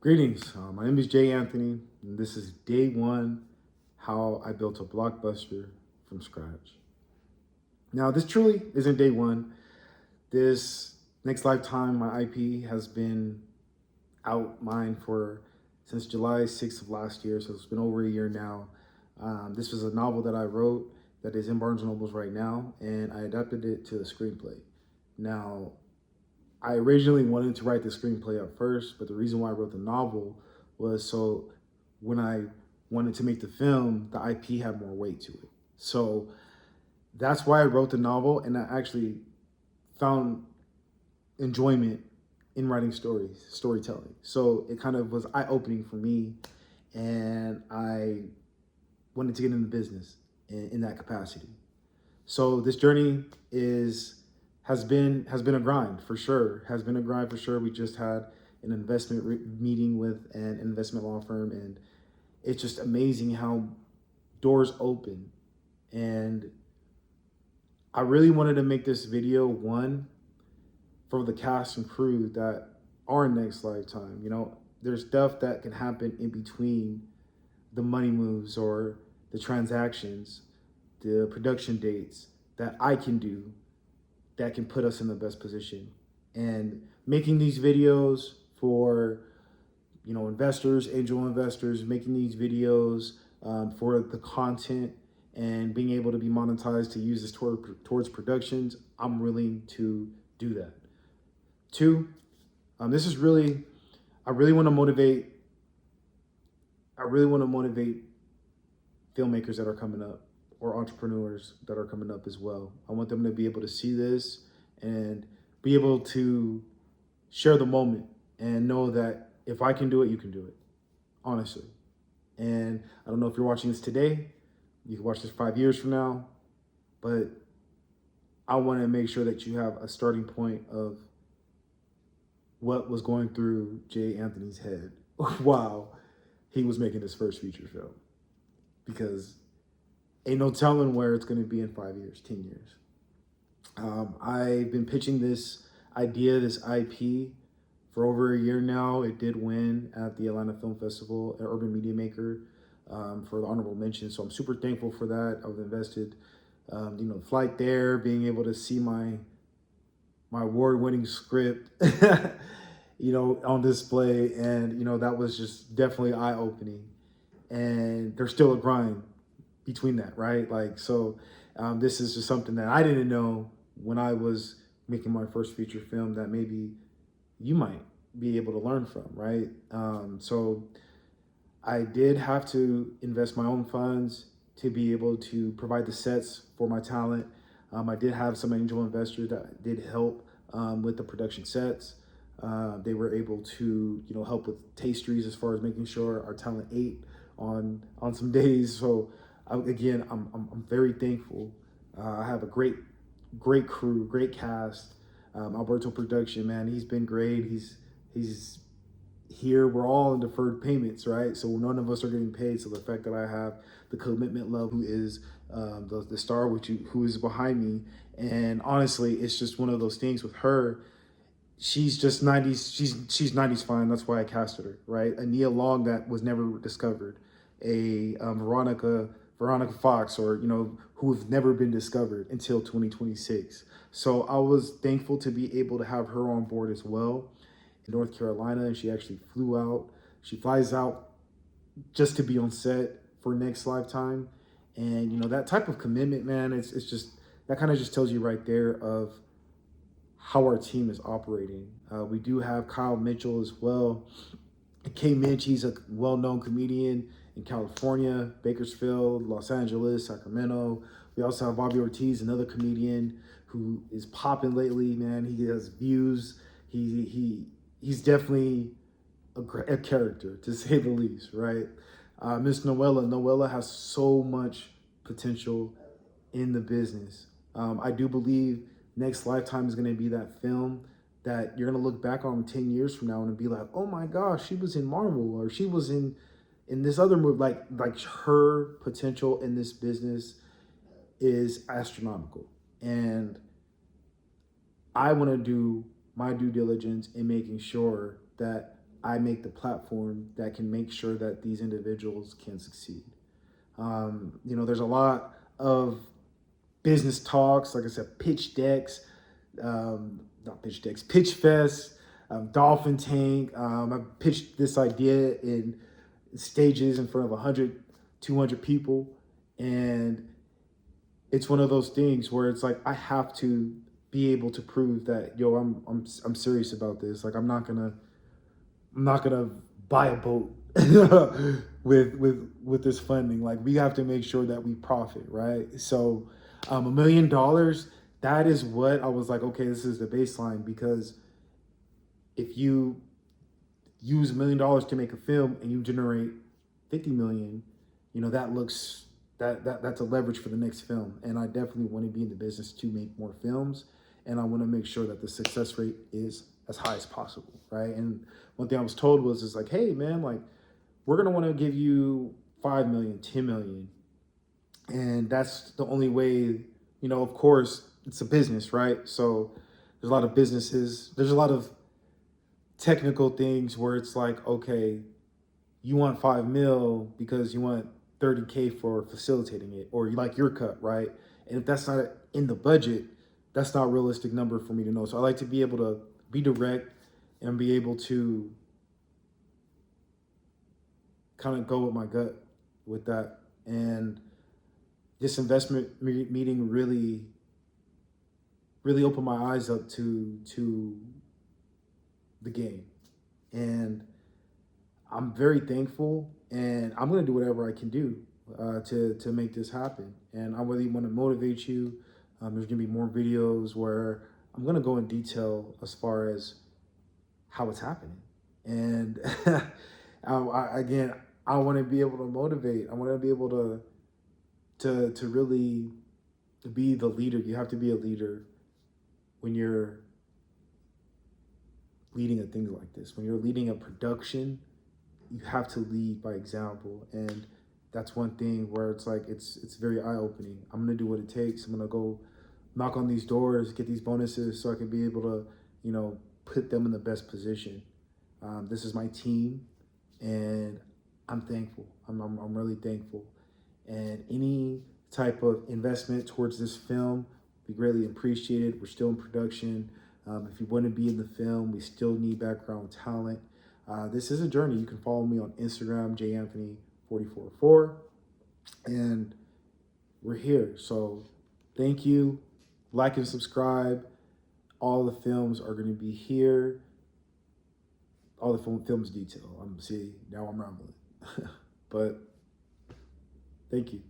Greetings. My name is Jay Anthony, and this is day one how I built a blockbuster from scratch. Now, this truly isn't day one. This Next Lifetime, my IP, has been out mine for since July 6th of last year, so it's been over a year now. This was a novel that I wrote that is in Barnes and Nobles right now, and I adapted it to a screenplay. Now, I originally wanted to write the screenplay at first, but the reason why I wrote the novel was so when I wanted to make the film, the IP had more weight to it. So that's why I wrote the novel, and I actually found enjoyment in writing storytelling. So it kind of was eye-opening for me, and I wanted to get into business in that capacity. So this journey has been a grind for sure. Has been a grind for sure. We just had an investment meeting with an investment law firm, and it's just amazing how doors open. And I really wanted to make this video one for the cast and crew that are Next Lifetime. You know, there's stuff that can happen in between the money moves or the transactions, the production dates that I can do that can put us in the best position. And making these videos for, investors, angel investors, making these videos for the content and being able to be monetized to use this towards productions, I'm willing to do that. Two, this is really, I really want to motivate filmmakers that are coming up or entrepreneurs that are coming up as well. I want them to be able to see this and be able to share the moment and know that if I can do it, you can do it, honestly. And I don't know if you're watching this today, you can watch this 5 years from now, but I want to make sure that you have a starting point of what was going through Jay Anthony's head while he was making his first feature film. Because ain't no telling where it's going to be in 5 years, 10 years. I've been pitching this idea, this IP, for over a year now. It did win at the Atlanta Film Festival, an Urban Media Maker, for the honorable mention. So I'm super thankful for that. I've invested, flight there, being able to see my award-winning script, on display, and that was just definitely eye-opening. And there's still a grind between that, right? This is just something that I didn't know when I was making my first feature film that maybe you might be able to learn from, right? So I did have to invest my own funds to be able to provide the sets for my talent. I did have some angel investors that did help with the production sets. They were able to, help with tastries as far as making sure our talent ate on some days. So I'm very thankful. I have a great crew, great cast. Alberto Production, man, he's been great. He's here. We're all in deferred payments, right? So none of us are getting paid. So the fact that I have the commitment love, who is the star, who is behind me, and honestly, it's just one of those things with her. She's just 90s. She's 90s fine. That's why I casted her, right? A Nia Long that was never discovered, a Veronica Fox, or who have never been discovered until 2026. So I was thankful to be able to have her on board as well in North Carolina, and she actually flew out. She flies out just to be on set for Next Lifetime, and that type of commitment, man. It's just that kind of just tells you right there of how our team is operating. We do have Kyle Mitchell as well. K. Mitch, he's a well-known comedian in California, Bakersfield, Los Angeles, Sacramento. We also have Bobby Ortiz, another comedian who is popping lately, man. He has views. He's definitely a character, to say the least, right? Miss Noella has so much potential in the business. I do believe Next Lifetime is going to be that film that you're going to look back on 10 years from now and be like, oh my gosh, she was in Marvel, or she was in this other movie. Like her potential in this business is astronomical. And I want to do my due diligence in making sure that I make the platform that can make sure that these individuals can succeed. There's a lot of business talks, like I said, pitch decks, not pitch decks, pitch fest, dolphin tank. I pitched this idea in stages in front of 100, 200 people. And it's one of those things where it's like, I have to be able to prove that, yo, I'm serious about this. Like, I'm not gonna buy a boat with this funding. Like, we have to make sure that we profit, right? So $1 million, that is what I was like, okay, this is the baseline, because if you use $1 million to make a film and you generate 50 million, that's a leverage for the next film. And I definitely want to be in the business to make more films, and I want to make sure that the success rate is as high as possible, right? And one thing I was told is like, hey man, like, we're gonna want to give you 5 million, 10 million, and that's the only way. Of course, it's a business, right? So there's a lot of businesses, there's a lot of technical things where it's like, okay, you want 5 mil because you want 30K for facilitating it, or you like your cut, right? And if that's not in the budget, that's not a realistic number for me to know. So I like to be able to be direct and be able to kind of go with my gut with that. And this investment meeting really opened my eyes up to the game. And I'm very thankful, and I'm going to do whatever I can do to make this happen. And I really want to motivate you. There's going to be more videos where I'm going to go in detail as far as how it's happening. And I want to be able to motivate. I want to be able to really be the leader. You have to be a leader when you're leading a thing like this. When you're leading a production, you have to lead by example. And that's one thing where it's like, it's very eye-opening. I'm gonna do what it takes. I'm gonna go knock on these doors, get these bonuses so I can be able to, put them in the best position. This is my team, and I'm thankful. I'm really thankful. And any type of investment towards this film, we greatly appreciate it. We're still in production. If you want to be in the film, we still need background talent. This is a journey. You can follow me on Instagram, janthony444, and we're here. So thank you. Like and subscribe. All the films are going to be here. All the films detail. Now I'm rambling. But thank you.